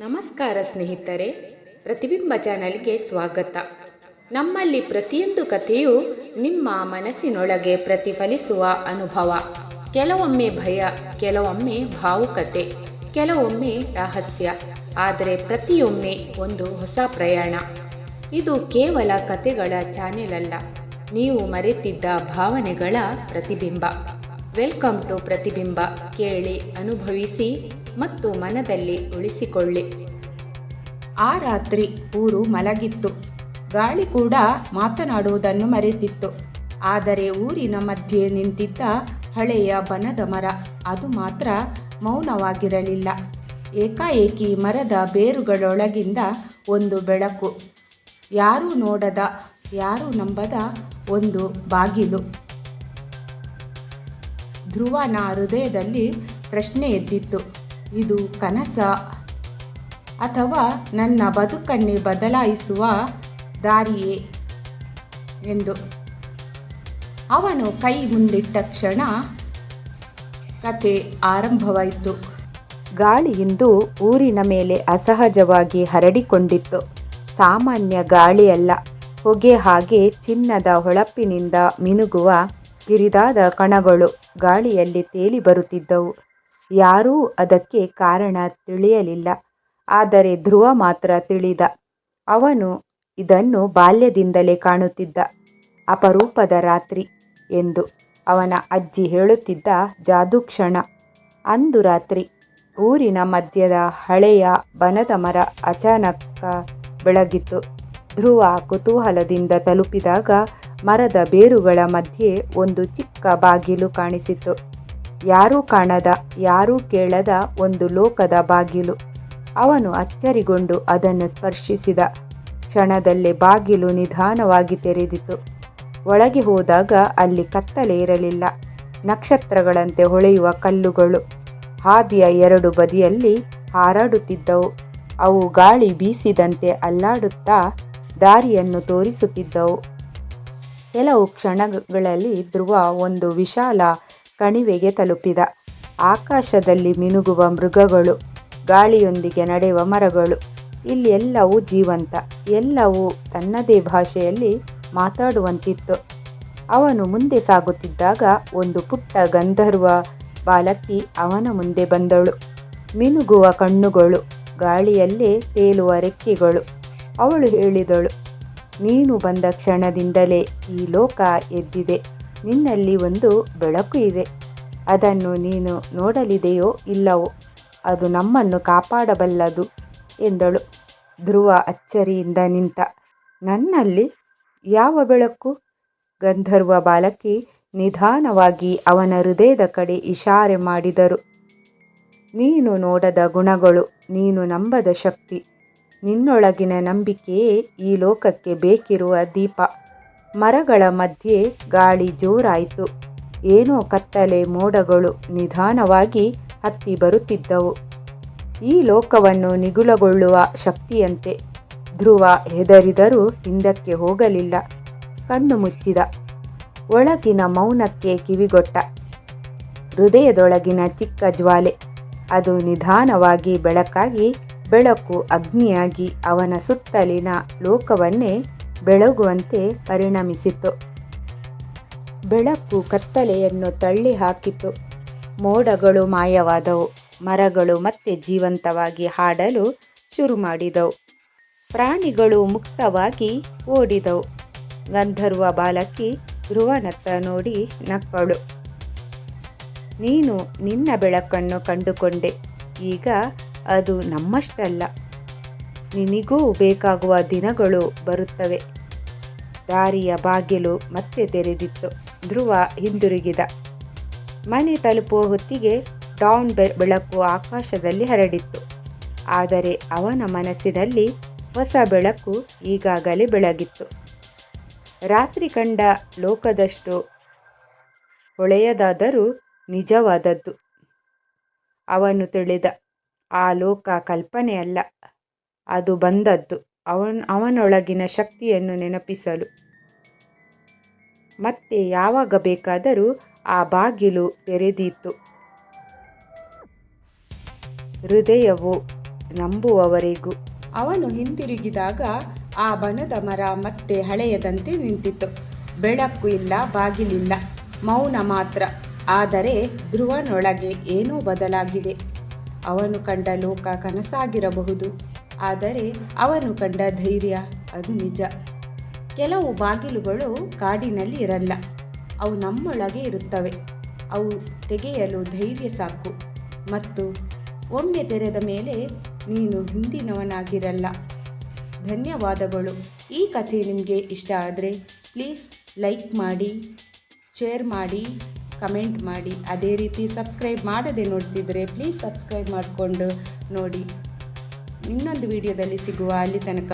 ನಮಸ್ಕಾರ ಸ್ನೇಹಿತರೆ, ಪ್ರತಿಬಿಂಬ ಚಾನಲ್ಗೆ ಸ್ವಾಗತ. ನಮ್ಮಲ್ಲಿ ಪ್ರತಿಯೊಂದು ಕಥೆಯೂ ನಿಮ್ಮ ಮನಸ್ಸಿನೊಳಗೆ ಪ್ರತಿಫಲಿಸುವ ಅನುಭವ. ಕೆಲವೊಮ್ಮೆ ಭಯ, ಕೆಲವೊಮ್ಮೆ ಭಾವುಕತೆ, ಕೆಲವೊಮ್ಮೆ ರಹಸ್ಯ, ಆದರೆ ಪ್ರತಿಯೊಮ್ಮೆ ಒಂದು ಹೊಸ ಪ್ರಯಾಣ. ಇದು ಕೇವಲ ಕಥೆಗಳ ಚಾನೆಲ್ ಅಲ್ಲ, ನೀವು ಮರೆತಿದ್ದ ಭಾವನೆಗಳ ಪ್ರತಿಬಿಂಬ. ವೆಲ್ಕಮ್ ಟು ಪ್ರತಿಬಿಂಬ. ಕೇಳಿ, ಅನುಭವಿಸಿ ಮತ್ತು ಮನದಲ್ಲಿ ಉಳಿಸಿಕೊಳ್ಳಿ. ಆ ರಾತ್ರಿ ಊರು ಮಲಗಿತ್ತು. ಗಾಳಿ ಕೂಡ ಮಾತನಾಡುವುದನ್ನು ಮರೆತಿತ್ತು. ಆದರೆ ಊರಿನ ಮಧ್ಯೆ ನಿಂತಿದ್ದ ಹಳೆಯ ಬನದ ಮರ, ಅದು ಮಾತ್ರ ಮೌನವಾಗಿರಲಿಲ್ಲ. ಏಕಾಏಕಿ ಮರದ ಬೇರುಗಳೊಳಗಿಂದ ಒಂದು ಬೆಳಕು. ಯಾರೂ ನೋಡದ, ಯಾರೂ ನಂಬದ ಒಂದು ಬಾಗಿಲು. ಧ್ರುವನ ಹೃದಯದಲ್ಲಿ ಪ್ರಶ್ನೆ ಎದ್ದಿತ್ತು. ಇದು ಕನಸ, ಅಥವಾ ನನ್ನ ಬದುಕನ್ನೇ ಬದಲಾಯಿಸುವ ದಾರಿಯೇ ಎಂದು. ಅವನು ಕೈ ಮುಂದಿಟ್ಟ ಕ್ಷಣ ಕತೆ ಆರಂಭವಾಯಿತು. ಗಾಳಿಯಿಂದು ಊರಿನ ಮೇಲೆ ಅಸಹಜವಾಗಿ ಹರಡಿಕೊಂಡಿತ್ತು. ಸಾಮಾನ್ಯ ಗಾಳಿಯಲ್ಲ, ಹೊಗೆ. ಹಾಗೆ ಚಿನ್ನದ ಹೊಳಪಿನಿಂದ ಮಿನುಗುವ ಕಿರಿದಾದ ಕಣಗಳು ಗಾಳಿಯಲ್ಲಿ ತೇಲಿ ಬರುತ್ತಿದ್ದವು. ಯಾರೂ ಅದಕ್ಕೆ ಕಾರಣ ತಿಳಿಯಲಿಲ್ಲ. ಆದರೆ ಧ್ರುವ ಮಾತ್ರ ತಿಳಿದ. ಅವನು ಇದನ್ನು ಬಾಲ್ಯದಿಂದಲೇ ಕಾಣುತ್ತಿದ್ದ ಅಪರೂಪದ ರಾತ್ರಿ ಎಂದು. ಅವನ ಅಜ್ಜಿ ಹೇಳುತ್ತಿದ್ದ ಜಾದೂ ಕ್ಷಣ. ಅಂದು ರಾತ್ರಿ ಊರಿನ ಮಧ್ಯದ ಹಳೆಯ ಬನದ ಮರ ಅಚಾನಕ್ ಬೆಳಗಿತು. ಧ್ರುವ ಕುತೂಹಲದಿಂದ ತಲುಪಿದಾಗ ಮರದ ಬೇರುಗಳ ಮಧ್ಯೆ ಒಂದು ಚಿಕ್ಕ ಬಾಗಿಲು ಕಾಣಿಸಿತು. ಯಾರೂ ಕಾಣದ, ಯಾರೂ ಕೇಳದ ಒಂದು ಲೋಕದ ಬಾಗಿಲು. ಅವನು ಅಚ್ಚರಿಗೊಂಡು ಅದನ್ನು ಸ್ಪರ್ಶಿಸಿದ. ಕ್ಷಣದಲ್ಲೇ ಬಾಗಿಲು ನಿಧಾನವಾಗಿ ತೆರೆದಿತು. ಒಳಗೆ ಹೋದಾಗ ಅಲ್ಲಿ ಕತ್ತಲೆ ಇರಲಿಲ್ಲ. ನಕ್ಷತ್ರಗಳಂತೆ ಹೊಳೆಯುವ ಕಲ್ಲುಗಳು ಹಾದಿಯ ಎರಡು ಬದಿಯಲ್ಲಿ ಹಾರಾಡುತ್ತಿದ್ದವು. ಅವು ಗಾಳಿ ಬೀಸಿದಂತೆ ಅಲ್ಲಾಡುತ್ತಾ ದಾರಿಯನ್ನು ತೋರಿಸುತ್ತಿದ್ದವು. ಕೆಲವು ಕ್ಷಣಗಳಲ್ಲಿ ಧ್ರುವ ಒಂದು ವಿಶಾಲ ಕಣಿವೆಗೆ ತಲುಪಿದ. ಆಕಾಶದಲ್ಲಿ ಮಿನುಗುವ ಮೃಗಗಳು, ಗಾಳಿಯೊಂದಿಗೆ ನಡೆಯುವ ಮರಗಳು. ಇಲ್ಲಿ ಎಲ್ಲವೂ ಜೀವಂತ, ಎಲ್ಲವೂ ತನ್ನದೇ ಭಾಷೆಯಲ್ಲಿ ಮಾತಾಡುವಂತಿತ್ತು. ಅವನು ಮುಂದೆ ಸಾಗುತ್ತಿದ್ದಾಗ ಒಂದು ಪುಟ್ಟ ಗಂಧರ್ವ ಬಾಲಕಿ ಅವನ ಮುಂದೆ ಬಂದಳು. ಮಿನುಗುವ ಕಣ್ಣುಗಳು, ಗಾಳಿಯಲ್ಲೇ ತೇಲುವ ರೆಕ್ಕೆಗಳು. ಅವಳು ಹೇಳಿದಳು, ನೀನು ಬಂದ ಕ್ಷಣದಿಂದಲೇ ಈ ಲೋಕ ಎದ್ದಿದೆ. ನಿನ್ನಲ್ಲಿ ಒಂದು ಬೆಳಕು ಇದೆ. ಅದನ್ನು ನೀನು ನೋಡಲಿದೆಯೋ ಇಲ್ಲವೋ, ಅದು ನಮ್ಮನ್ನು ಕಾಪಾಡಬಲ್ಲದು ಎಂದಳು. ಧ್ರುವ ಅಚ್ಚರಿಯಿಂದ ನಿಂತ. ನನ್ನಲ್ಲಿ ಯಾವ ಬೆಳಕು? ಗಂಧರ್ವ ಬಾಲಕಿ ನಿಧಾನವಾಗಿ ಅವನ ಹೃದಯದ ಕಡೆ ಇಶಾರೆ ಮಾಡಿದರು. ನೀನು ನೋಡದ ಗುಣಗಳು, ನೀನು ನಂಬದ ಶಕ್ತಿ, ನಿನ್ನೊಳಗಿನ ನಂಬಿಕೆಯೇ ಈ ಲೋಕಕ್ಕೆ ಬೇಕಿರುವ ದೀಪ. ಮರಗಳ ಮಧ್ಯೆ ಗಾಳಿ ಜೋರಾಯಿತು. ಏನೋ ಕತ್ತಲೆ ಮೋಡಗಳು ನಿಧಾನವಾಗಿ ಹತ್ತಿ ಬರುತ್ತಿದ್ದವು. ಈ ಲೋಕವನ್ನು ನಿಗುಲಗೊಳ್ಳುವ ಶಕ್ತಿಯಂತೆ. ಧ್ರುವ ಹೆದರಿದರೂ ಹಿಂದಕ್ಕೆ ಹೋಗಲಿಲ್ಲ. ಕಣ್ಣು ಮುಚ್ಚಿದ. ಒಳಗಿನ ಮೌನಕ್ಕೆ ಕಿವಿಗೊಟ್ಟ. ಹೃದಯದೊಳಗಿನ ಚಿಕ್ಕ ಜ್ವಾಲೆ, ಅದು ನಿಧಾನವಾಗಿ ಬೆಳಕಾಗಿ, ಬೆಳಕು ಅಗ್ನಿಯಾಗಿ ಅವನ ಸುತ್ತಲಿನ ಲೋಕವನ್ನೇ ಬೆಳಗುವಂತೆ ಪರಿಣಮಿಸಿತು. ಬೆಳಕು ಕತ್ತಲೆಯನ್ನು ತಳ್ಳಿ ಹಾಕಿತು. ಮೋಡಗಳು ಮಾಯವಾದವು. ಮರಗಳು ಮತ್ತೆ ಜೀವಂತವಾಗಿ ಹಾಡಲು ಶುರು ಮಾಡಿದವು. ಪ್ರಾಣಿಗಳು ಮುಕ್ತವಾಗಿ ಓಡಿದವು. ಗಂಧರ್ವ ಬಾಲಕಿ ಧ್ರುವನತ್ತ ನೋಡಿ ನಕ್ಕಳು. ನೀನು ನಿನ್ನ ಬೆಳಕನ್ನು ಕಂಡುಕೊಂಡೆ. ಈಗ ಅದು ನಮ್ಮಷ್ಟಲ್ಲ. ನಿನಗೂ ಬೇಕಾಗುವ ದಿನಗಳು ಬರುತ್ತವೆ. ದಾರಿಯ ಬಾಗಿಲು ಮತ್ತೆ ತೆರೆದಿತ್ತು. ಧ್ರುವ ಹಿಂದಿರುಗಿದ. ಮನೆ ತಲುಪುವ ಹೊತ್ತಿಗೆ ಡಾನ್ ಬೆಳಕು ಆಕಾಶದಲ್ಲಿ ಹರಡಿತ್ತು. ಆದರೆ ಅವನ ಮನಸ್ಸಿನಲ್ಲಿ ಹೊಸ ಬೆಳಕು ಈಗಾಗಲೇ ಬೆಳಗಿತ್ತು. ರಾತ್ರಿ ಕಂಡ ಲೋಕದಷ್ಟು ಹೊಳೆಯದಾದರೂ ನಿಜವಾದದ್ದು. ಅವನು ತಿಳಿದ. ಆ ಲೋಕ ಕಲ್ಪನೆಯಲ್ಲ, ಅದು ಬಂದದ್ದು ಅವನೊಳಗಿನ ಶಕ್ತಿಯನ್ನು ನೆನಪಿಸಲು. ಮತ್ತೆ ಯಾವಾಗ ಬೇಕಾದರೂ ಆ ಬಾಗಿಲು ತೆರೆದೀತು. ಹೃದಯವು ನಂಬುವವರೆಗೂ. ಅವನು ಹಿಂದಿರುಗಿದಾಗ ಆ ಬನದ ಮರ ಮತ್ತೆ ಹಳೆಯದಂತೆ ನಿಂತಿತ್ತು. ಬೆಳಕು ಇಲ್ಲ, ಬಾಗಿಲಿಲ್ಲ, ಮೌನ ಮಾತ್ರ. ಆದರೆ ಧ್ರುವನೊಳಗೆ ಏನೋ ಬದಲಾಗಿದೆ. ಅವನು ಕಂಡ ಲೋಕ ಕನಸಾಗಿರಬಹುದು, ಆದರೆ ಅವನು ಕಂಡ ಧೈರ್ಯ ಅದು ನಿಜ. ಕೆಲವು ಬಾಗಿಲುಗಳು ಕಾಡಿನಲ್ಲಿ ಇರಲ್ಲ, ಅವು ನಮ್ಮೊಳಗೆ ಇರುತ್ತವೆ. ಅವು ತೆಗೆಯಲು ಧೈರ್ಯ ಸಾಕು. ಮತ್ತು ಒಮ್ಮೆ ತೆರೆದ ಮೇಲೆ ನೀನು ಹಿಂದಿನವನಾಗಿರಲ್ಲ. ಧನ್ಯವಾದಗಳು. ಈ ಕಥೆ ನಿಮಗೆ ಇಷ್ಟ ಆದರೆ ಪ್ಲೀಸ್ ಲೈಕ್ ಮಾಡಿ, ಶೇರ್ ಮಾಡಿ, ಕಮೆಂಟ್ ಮಾಡಿ. ಅದೇ ರೀತಿ ಸಬ್ಸ್ಕ್ರೈಬ್ ಮಾಡದೆ ನೋಡ್ತಿದ್ರೆ ಪ್ಲೀಸ್ ಸಬ್ಸ್ಕ್ರೈಬ್ ಮಾಡಿಕೊಂಡು ನೋಡಿ. ಇನ್ನೊಂದು ವಿಡಿಯೋದಲ್ಲಿ ಸಿಗುವ. ಅಲ್ಲಿ ತನಕ